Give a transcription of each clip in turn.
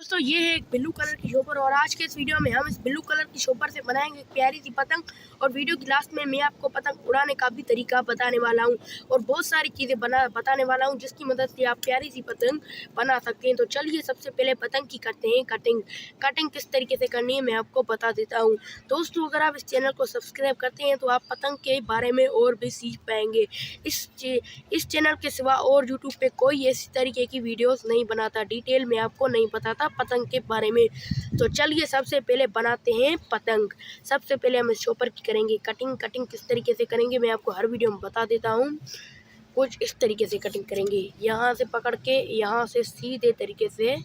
दोस्तों ये है एक ब्लू कलर की शॉपर और आज के इस वीडियो में हम इस ब्लू कलर की शॉपर से बनाएंगे एक प्यारी सी पतंग। और वीडियो की लास्ट में मैं आपको पतंग उड़ाने का भी तरीका बताने वाला हूं और बहुत सारी चीज़ें बताने वाला हूं जिसकी मदद से आप प्यारी सी पतंग बना सकते हैं। तो चलिए सबसे पहले पतंग की करते हैं कटिंग किस तरीके से करनी है मैं आपको बता देता हूँ। दोस्तों अगर आप इस चैनल को सब्सक्राइब करते हैं तो आप पतंग के बारे में और भी सीख पाएंगे। इस चैनल के सिवा और यूट्यूब पे कोई ऐसी तरीके की वीडियोस नहीं बनाता, डिटेल में आपको नहीं बताता पतंग के बारे में। तो चलिए सबसे पहले बनाते हैं पतंग। सबसे पहले हम इस शॉपर की करेंगे कटिंग किस तरीके से करेंगे मैं आपको हर वीडियो में बता देता हूँ। कुछ इस तरीके से कटिंग करेंगे, यहाँ से पकड़ के यहाँ से सीधे तरीके से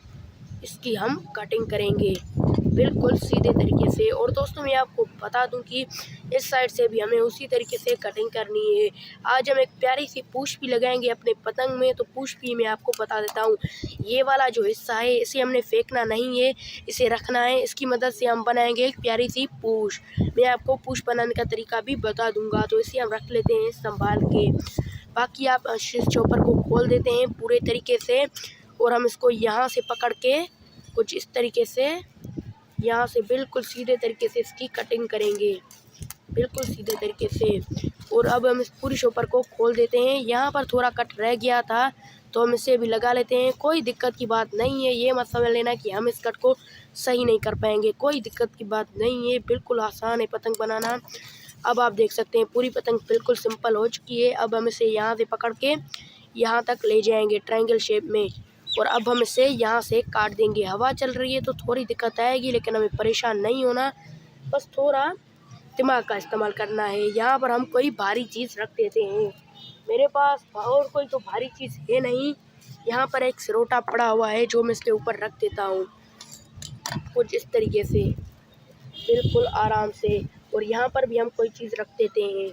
इसकी हम कटिंग करेंगे, बिल्कुल सीधे तरीके से। और दोस्तों मैं आपको बता दूं कि इस साइड से भी हमें उसी तरीके से कटिंग करनी है। आज हम एक प्यारी सी पूंछ भी लगाएंगे अपने पतंग में, तो पूंछ भी मैं आपको बता देता हूं। ये वाला जो हिस्सा है इसे हमने फेंकना नहीं है, इसे रखना है। इसकी मदद से हम बनाएंगे एक प्यारी सी पूंछ। मैं आपको पूंछ बनाने का तरीका भी बता दूँगा, तो इसे हम रख लेते हैं संभाल के। बाकी आप इस चॉपर को खोल देते हैं पूरे तरीके से और हम इसको यहाँ से पकड़ के कुछ इस तरीके से यहाँ से बिल्कुल सीधे तरीके से इसकी कटिंग करेंगे, बिल्कुल सीधे तरीके से। और अब हम इस पूरी शॉपर को खोल देते हैं। यहाँ पर थोड़ा कट रह गया था तो हम इसे भी लगा लेते हैं, कोई दिक्कत की बात नहीं है। ये मत समझ लेना कि हम इस कट को सही नहीं कर पाएंगे, कोई दिक्कत की बात नहीं है, बिल्कुल आसान है पतंग बनाना। अब आप देख सकते हैं पूरी पतंग बिल्कुल सिंपल हो चुकी है। अब हम इसे यहाँ से पकड़ के यहाँ तक ले जाएंगे ट्रायंगल शेप में और अब हम इसे यहाँ से काट देंगे। हवा चल रही है तो थोड़ी दिक्कत आएगी, लेकिन हमें परेशान नहीं होना, बस थोड़ा दिमाग का इस्तेमाल करना है। यहाँ पर हम कोई भारी चीज़ रख देते हैं, मेरे पास और कोई तो भारी चीज़ है नहीं। यहाँ पर एक सिरोटा पड़ा हुआ है जो मैं इसके ऊपर रख देता हूँ कुछ इस तरीके से, बिल्कुल आराम से। और यहाँ पर भी हम कोई चीज़ रख देते हैं,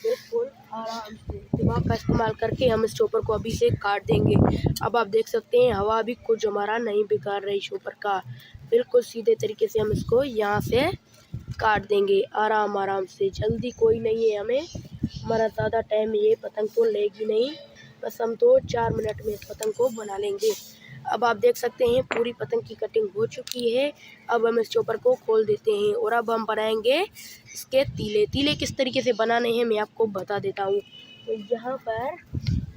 बिल्कुल आराम से दिमाग का इस्तेमाल करके हम इस चॉपर को अभी से काट देंगे। अब आप देख सकते हैं हवा भी कुछ हमारा नहीं बिगाड़ रही चॉपर का, बिल्कुल सीधे तरीके से हम इसको यहाँ से काट देंगे आराम से। जल्दी कोई नहीं है हमें, हमारा ज़्यादा टाइम ये पतंग तो लेगी नहीं, बस हम तो 4 मिनट में इस पतंग को बना लेंगे। अब आप देख सकते हैं पूरी पतंग की कटिंग हो चुकी है। अब हम इस चॉपर को खोल देते हैं और अब हम बनाएंगे इसके तीले किस तरीके से बनाने हैं मैं आपको बता देता हूँ। तो यहाँ पर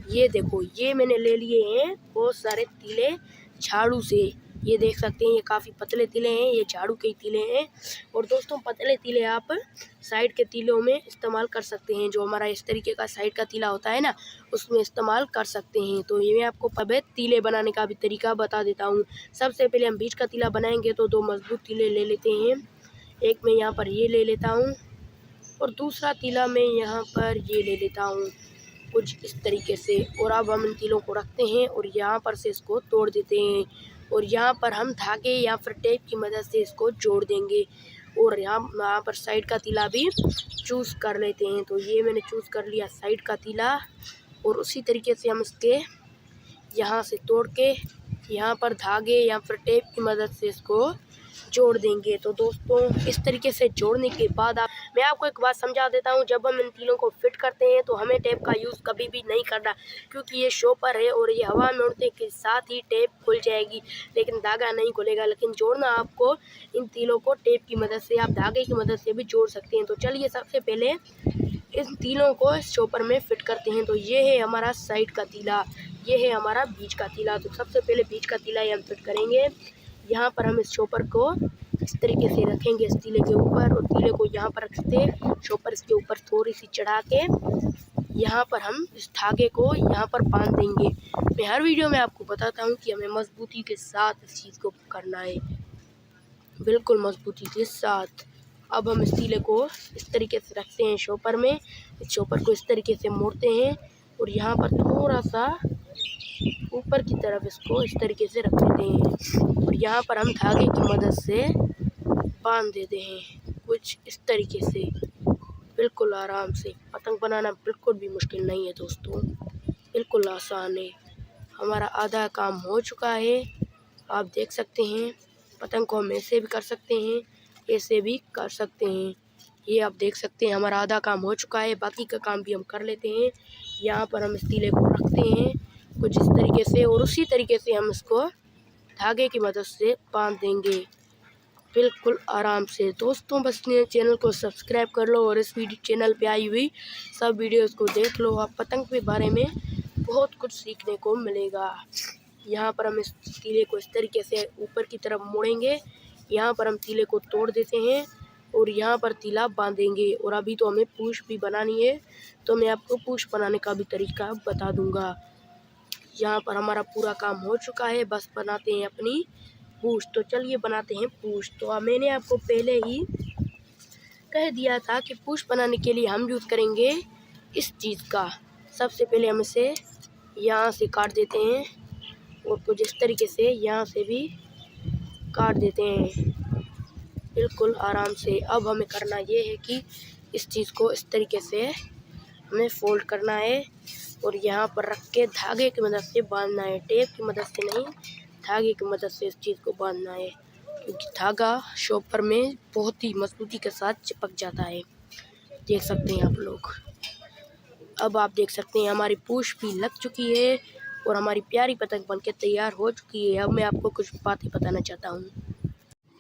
ये देखो, ये मैंने ले लिए हैं बहुत सारे तीले झाड़ू से, ये देख सकते हैं ये काफ़ी पतले तीले हैं, ये झाड़ू के तीले हैं। और दोस्तों पतले तीले आप साइड के तीलों में इस्तेमाल कर सकते हैं, जो हमारा इस तरीके का साइड का तीला होता है ना उसमें इस्तेमाल कर सकते हैं। तो ये मैं आपको पहले तीले बनाने का भी तरीका बता देता हूँ। सबसे पहले हम बीच का तीला बनाएंगे तो 2 मजबूत तीले ले लेते हैं। एक मैं यहाँ पर ये ले लेता हूँ और दूसरा तीला मैं यहाँ पर ये ले लेता हूँ कुछ इस तरीके से। और अब हम इन तीलों को रखते हैं और यहाँ पर से इसको तोड़ देते हैं और यहाँ पर हम धागे या फिर टेप की मदद से इसको जोड़ देंगे। और यहाँ पर साइड का तीला भी चूज़ कर लेते हैं, तो ये मैंने चूज़ कर लिया साइड का तीला। और उसी तरीके से हम इसके यहाँ से तोड़ के यहाँ पर धागे या फिर टेप की मदद से इसको जोड़ देंगे। तो दोस्तों इस तरीके से जोड़ने के बाद मैं आपको एक बात समझा देता हूँ। जब हम इन तीलों को फिट करते हैं तो हमें टेप का यूज़ कभी भी नहीं करना, क्योंकि ये शॉपर है और ये हवा में उड़ने के साथ ही टेप खुल जाएगी लेकिन धागा नहीं खुलेगा। लेकिन जोड़ना आपको इन तीलों को टेप की मदद से, आप धागे की मदद से भी जोड़ सकते हैं। तो चलिए सबसे पहले इन तीलों को इस शॉपर में फिट करते हैं। तो ये है हमारा साइड का तीला, ये है हमारा बीच का तीला। तो सबसे पहले बीच का तीला हम फिट करेंगे। यहाँ पर हम इस शॉपर को इस तरीके से रखेंगे इस तीले के ऊपर और तीले को यहाँ पर रखते शॉपर इसके ऊपर थोड़ी सी चढ़ा के यहाँ पर हम इस धागे को यहाँ पर बांध देंगे। मैं हर वीडियो में आपको बताता हूँ कि हमें मजबूती के साथ इस चीज़ को करना है, बिल्कुल मजबूती के साथ। अब हम इस तीले को इस तरीके से रखते हैं शॉपर में, इस शॉपर को इस तरीके से मोड़ते हैं और यहाँ पर थोड़ा सा ऊपर की तरफ इसको इस तरीके से रख देते हैं और यहाँ पर हम धागे की मदद से बांध देते हैं कुछ इस तरीके से, बिल्कुल आराम से। पतंग बनाना बिल्कुल भी मुश्किल नहीं है दोस्तों, बिल्कुल आसान है। हमारा आधा काम हो चुका है, आप देख सकते हैं। पतंग को हम ऐसे भी कर सकते हैं, ऐसे भी कर सकते हैं। ये आप देख सकते हैं हमारा आधा काम हो चुका है, बाकी का काम भी हम कर लेते हैं। यहाँ पर हम इस तीले को रखते हैं कुछ इस तरीके से और उसी तरीके से हम इसको धागे की मदद से बांध देंगे बिल्कुल आराम से। दोस्तों बस चैनल को सब्सक्राइब कर लो और इस वीडियो चैनल पे आई हुई सब वीडियोस को देख लो। आप पतंग के बारे में बहुत कुछ सीखने को मिलेगा। यहाँ पर हम इस तीले को इस तरीके से ऊपर की तरफ मोड़ेंगे। यहाँ पर हम तीले को तोड़ देते हैं और यहाँ पर तीला बांधेंगे। और अभी तो हमें पूँछ भी बनानी है, तो मैं आपको पूँछ बनाने का भी तरीका बता दूँगा। यहाँ पर हमारा पूरा काम हो चुका है, बस बनाते हैं अपनी पूँछ। तो चलिए बनाते हैं पूँछ। तो मैंने आपको पहले ही कह दिया था कि पूँछ बनाने के लिए हम यूज़ करेंगे इस चीज़ का। सबसे पहले हम इसे यहाँ से काट देते हैं और कुछ इस तरीके से यहाँ से भी काट देते हैं बिल्कुल आराम से। अब हमें करना ये है कि इस चीज़ को इस तरीके से हमें फोल्ड करना है और यहाँ पर रख के धागे की मदद से बांधना है। टेप की मदद से नहीं, धागे की मदद से इस चीज़ को बांधना है, क्योंकि धागा शॉपर में बहुत ही मजबूती के साथ चिपक जाता है। देख सकते हैं आप लोग। अब आप देख सकते हैं हमारी पूँछ भी लग चुकी है और हमारी प्यारी पतंग बनके तैयार हो चुकी है। अब मैं आपको कुछ बातें बताना चाहता हूँ।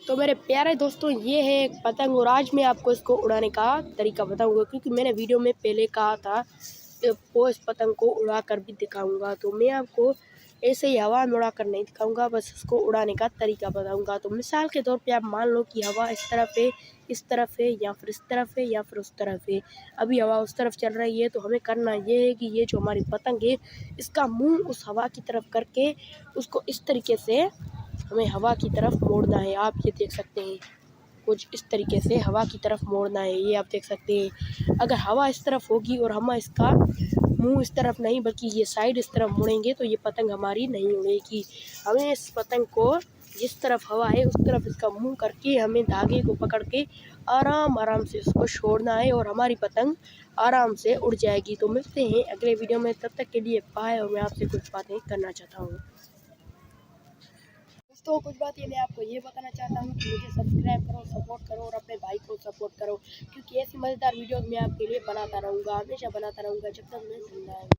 तो मेरे प्यारे दोस्तों, ये है एक पतंग और आज मैं आपको इसको उड़ाने का तरीका बताऊंगा, क्योंकि मैंने वीडियो में पहले कहा था कि वो इस पतंग को उड़ा कर भी दिखाऊंगा। तो मैं आपको ऐसे ही हवा में उड़ा कर नहीं दिखाऊंगा, बस इसको उड़ाने का तरीका बताऊंगा। तो मिसाल के तौर पे आप मान लो कि हवा इस तरफ है, इस तरफ है, या फिर इस तरफ है, या फिर उस तरफ है। अभी हवा उस तरफ चल रही है, तो हमें करना ये है कि ये जो हमारी पतंग है, इसका मुँह उस हवा की तरफ करके उसको इस तरीके से हमें हवा की तरफ मोड़ना है। आप ये देख सकते हैं, कुछ इस तरीके से हवा की तरफ मोड़ना है, ये आप देख सकते हैं। अगर हवा इस तरफ होगी और हम इसका मुंह इस तरफ नहीं बल्कि ये साइड इस तरफ मोड़ेंगे, तो ये पतंग हमारी नहीं उड़ेगी। हमें इस पतंग को जिस तरफ हवा है उस तरफ इसका मुंह करके हमें धागे को पकड़ के आराम आराम से उसको छोड़ना है और हमारी पतंग आराम से उड़ जाएगी। तो मिलते हैं अगले वीडियो में, तब तक के लिए बाय। और मैं आपसे कुछ बातें करना चाहता हूँ। तो कुछ बात ये मैं आपको ये बताना चाहता हूँ कि मुझे सब्सक्राइब करो, सपोर्ट करो और अपने भाई को सपोर्ट करो, क्योंकि ऐसी मज़ेदार वीडियोस मैं आपके लिए बनाता रहूँगा, हमेशा बनाता रहूँगा जब तक मैं जिंदा हूँ।